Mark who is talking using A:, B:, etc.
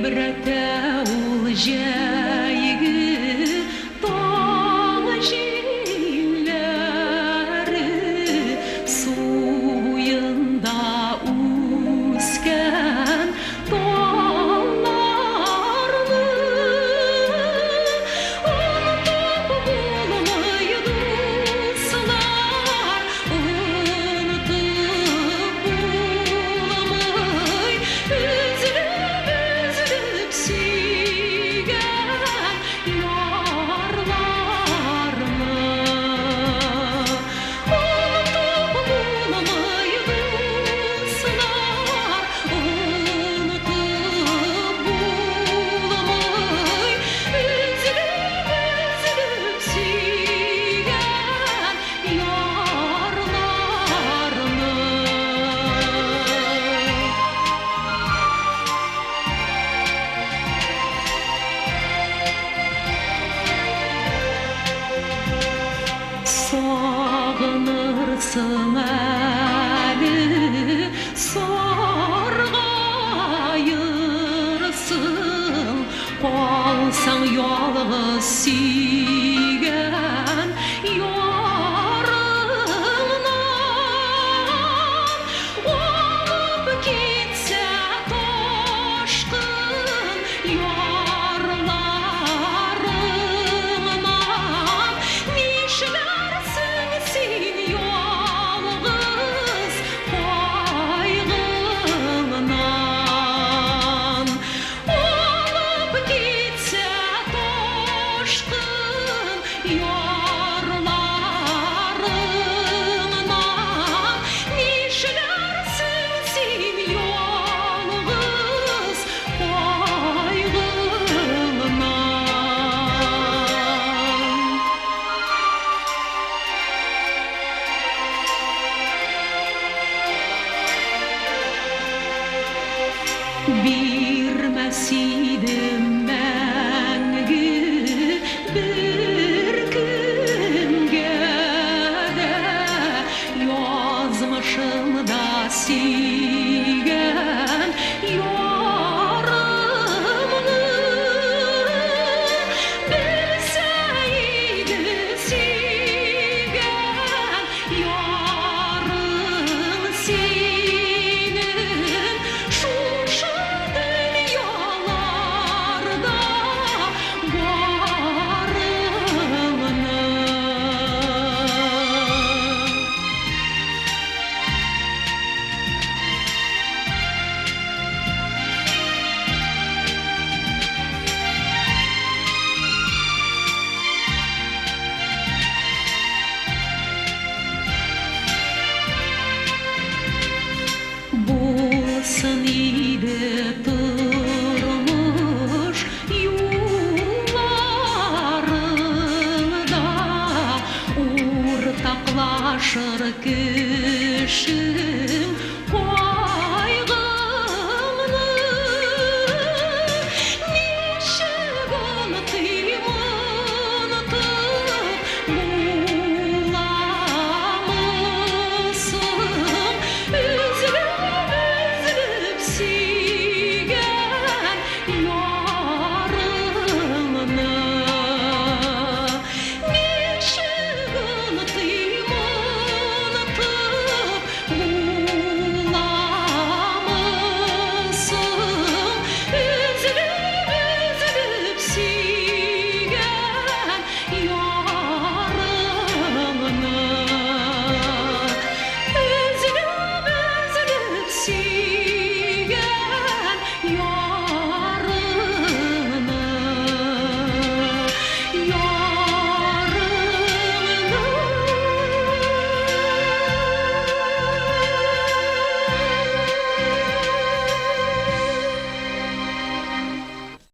A: Біратәуіл жәйгі толы желләрі, суйында өскен талларны ұнытып болмайды сылар, ұнытып болмай үзіліп сүйген ярларны. Ұнытып болмайды сылар, ұнытып болмай үзіліп сүйген ярларны. Сағынырсың әлі, сарғайырсың, қалсаң ялғыз сүйген ярыңнан. Олып кетсе ташқын ярларыңнан, нешілерсің сен ялғыз қайғыңнан. Олып кетсе ташқын ярларыңнан, нешілерсің сен ялғыз қайғыңнан. Бермәс идім мәңгі бір кімге де, язмышымда сүйген ярымны. Білсейді сүйген ярың сенің, шушы дүнияларда барыңны. Болсын иді тұрмыш юлларында, ортақлашыр кішің